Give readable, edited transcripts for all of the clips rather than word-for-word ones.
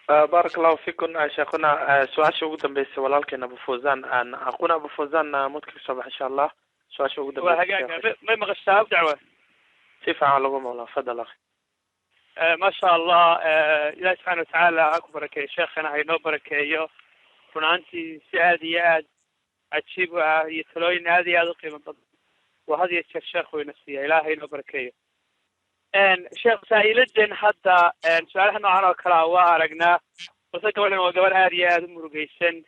بارك الله فيكم شيخنا. سؤال شو قدام بس ولكن أبو فوزان أخونا أبو فوزان متك صباح إن شاء الله. سؤال شو قدام بس ما مغشتها بدعوة كيف على مولا فضل أخي. ما شاء الله إلهي سبحانه وتعالى أكبر كي شيخنا هاي نوبر كيو فنانتي سعاديات عجيب يتلوين هذه هذا قيمة وهذه الشيخ ونفسية إلهي نوبر كيو إن شيخ سائلة حتى إن سؤال إحنا عنا كلا وارجنا بس قبل ما قبل هذه هذا مرجيسن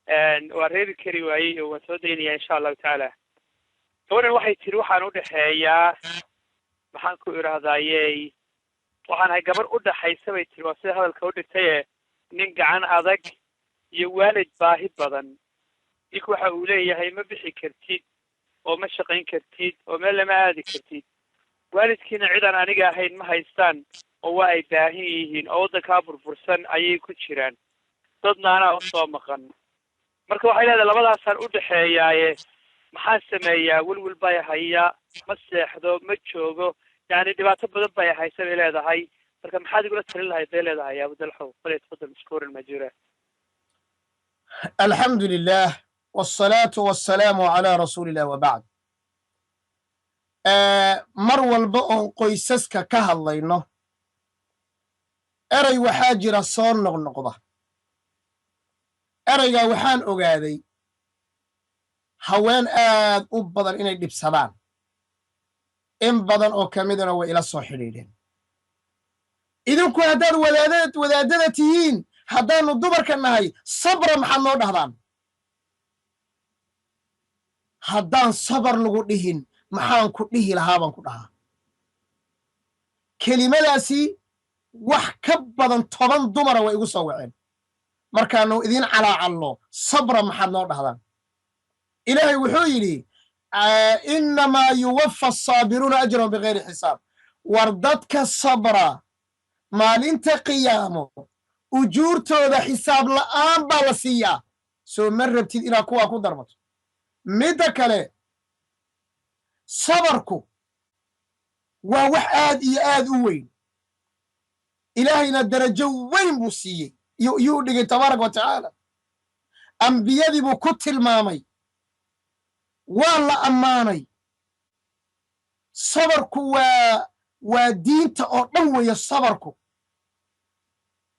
إن وريد كريوي وتوديني إن شاء الله تعالى كون الواحد تروح عن وده هي maxaan ku iraahdaayay waxaan hay gabar u dhaxaysay bay tiri waa sida hadalka u dhigtay nin gacan adag iyo waalid baahi badan ik waxa uu leeyahay ma bixi kartid oo ma shaqayn kartid oo meel lama aadi kartid waalidkiina ciidan aniga ahayn ma haystaan oo waa ay baahi yihiin oo waddanka burbursan ayay ku jiraan dadna ana u soo maqan marka waxay leedahay labadaasaan u dhaxeeyaaye maxaan sameeyaa walwal bay haya ma seexdo ma joogo يعني دبعت بدل بيا هيسب إلى هذا هاي فكم حد يقول ترى الله يبيل هذا هاي أبو دلحو فلي تفضل مشكور المجورة. الحمد لله والصلاة والسلام على رسول الله وبعد. مروى البؤن قيسسك كهالله إنه أري وحاجر الصور نقضة أري وحان أقاذي هوان أبضل إنك بسلام إن بدن أو كمدنا وإلى الصحيحين. إذن كن هداد ودادتين هدان الدبر كالنهاي صبر محمد هدان هدان صبر نقولهن محان كله لهابان كلها كلمة لاسي وحكب بدن طبان دمر وإيقو سوعين مركانو إذن على الله صبر محمد هدان إلهي وحويلي إنما يوفى الصابرون أجرهم بغير حساب وردتك الصبر مال انت قيامه أجورته ذا حساب لآن بالسيا سو مربت إلى كواكو دربت مدك لي صبركو ووح آد وين إلهينا الدرجة وين بسيي يؤدق تبارك وتعالى أنبياء بو كتل مامي والله أماني صبركو ودينتا أوروية صبركو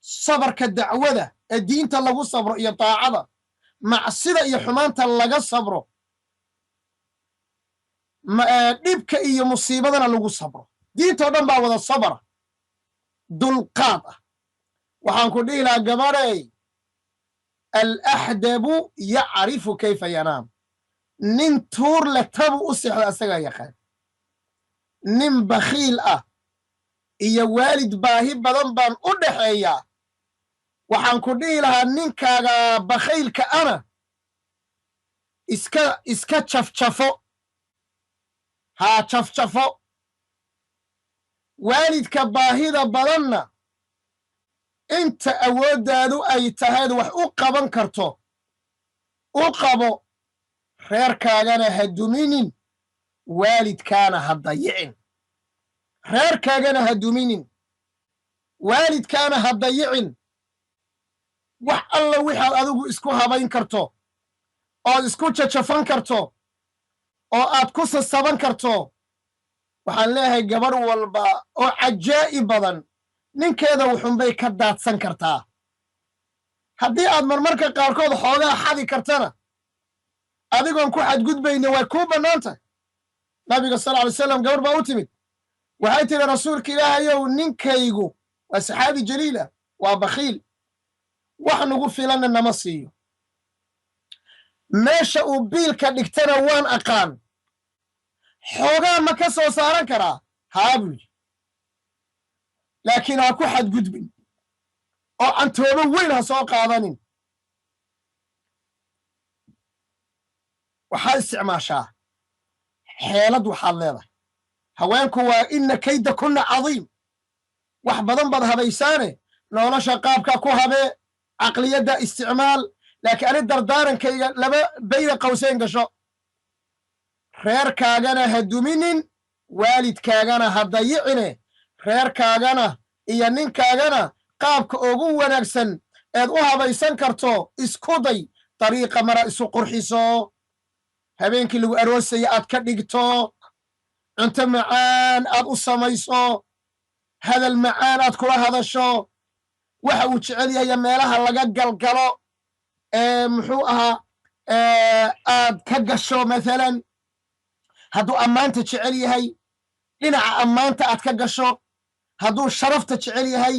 صبرك الدعوة الدينتا لغو صبر يا طاعة مع السيدة يا حمانتا لغا صبرو نبكا إيا مصيبتنا لغو صبرو دينتا دنبا وذا الصبر دول قاطة وحانكو ديلا قباري الأحدب يعرف كيف ينام nin tuur leh tabu u seexda asagaa yaqaan nin bakhiil ah iyo waalid baahi badan baan u dhaxeeyaa waxaan ku dhihi lahaa ninkaaga bakhiilka ana iska jafjafo haa jafjafo waalidka baahida badanna inta awooddaadu ay tahayd wax u qaban karto u qabo reerkaagana ha duminin waalidkaana ha dayicin reerkaagana ha duminin waalidkaana ha dayicin wax alla wixaad adigu isku habayn karto ood isku jajafan karto oo aad ku sasaban karto waxaan leeyahay gabar walba oo cajaa'ib badan ninkeeda wuxunbay ka daadsan kartaa haddii aad marmarka qaarkood xoogaa xadi kartana adigoon ku xadgudbayna way kuu bannaan tahay nabiga sal alay slam gabar baa u timid waxay tiri rasuulka ilaahayow ninkaygu waa saxaabi jaliila waa bakhiil wax nagu filanna nama siiyo meesha uu biilka dhigtana waan aqaan xoogaa ma ka soo saaran karaa haa buu yidhi laakiin ha ku xadgudbin oo cantoobo weyn ha soo qaadanin waxaad isticmaashaa xeelad waxaad leedahay haweenku waa inna kayda kunna cadiim wax badan baad habaysaane nolosha qaabka ku habee caqliyadda isticmaal laakiin ani dardaarankayga laba bayna qawsayn gasho reerkaagana ha duminin waalidkaagana ha dayicine reerkaagana iyo ninkaagana qaabka ugu wanaagsan eed u habaysan karto isku day dariiqa mara isu qurxiso habeenkii lagu aroosaya aad ka dhigto cunto macaan aad u samayso hadal macaan aad kula hadasho waxa uu jecel yahay meelaha laga galgalo muxuu ahaa aad ka gasho maalan hadduu ammaanta jecel yahay dhinaca ammaanta aad ka gasho hadduu sharafta jecel yahay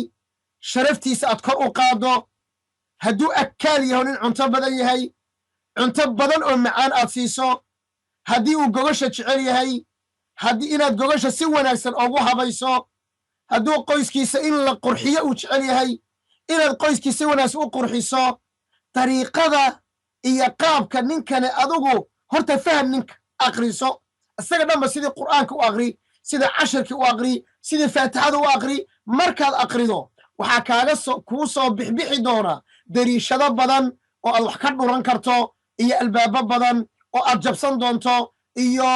sharaftiisa aad kor u qaaddo hadduu akaal yaho nin cunto badan yahay cunto badan oo macaan aad siiso haddii uu gogosha jecel yahay haddii inaad gogosha si wanaagsan ugu habayso hadduu qoyskiisa in la qurxiyo uu jecel yahay inaad qoyskiisa si wanaagsan u qurxiso dariiqada iyo qaabka ninkani adigu horta faham ninka aqriso isaga dhanba sidii qur'aanka u aqri sida cashirkii u aqri sidii faatixada u aqri markaad aqrido waxaa kuu soo bixbixi doona dariishado badan oo aad wax ka dhuran karto iyo albaabo badan oo aad jabsan doonto iyo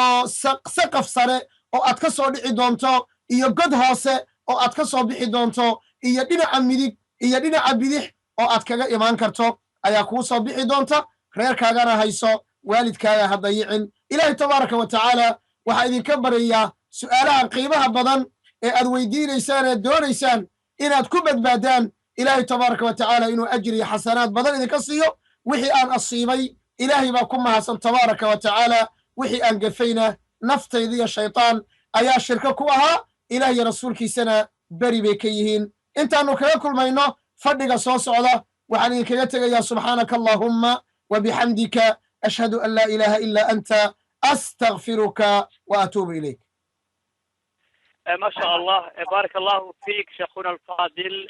saqaf sare oo aad ka soo dhici doonto iyo god hoose oo aad ka soo bixi doonto iyo dhinaca midig iyo dhinaca bidix oo aad kaga imaan karto ayaa kuu soo bixi doonta reerkaagana hayso waalidkaaga ha dayicin ilaahay tabaaraka wa tacaala waxaa idinka baryayaa su'aalaha qiimaha badan ee aad weydiinaysaan ee doonaysaan inaad ku badbaadaan ilaahay tabaaraka wa tacaala inuu ajri iyo xasanaad badan idinka siiyo wixii aan asiibay ilaahay baa ku mahadsan tabaaraka wa tacaala wixii aan gafayna naftayda iyo shaytaan ayaa shirko ku ahaa ilaah iyo rasuulkiisana beri bay ka yihiin intaannu kaga kulmayno fadhiga soo socda waxaan idinkaga tegayaa subxaanaka allaahumma wa bixamdika ashhadu an laa ilaaha ilaa anta astagfiruka wa atuubu ilayk ما شاء الله بارك الله فيك شيخنا الفاضل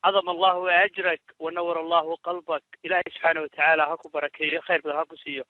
عظم الله أجرك ونور الله قلبك إلهي سبحانه وتعالى هكو بركة خير هكو سيو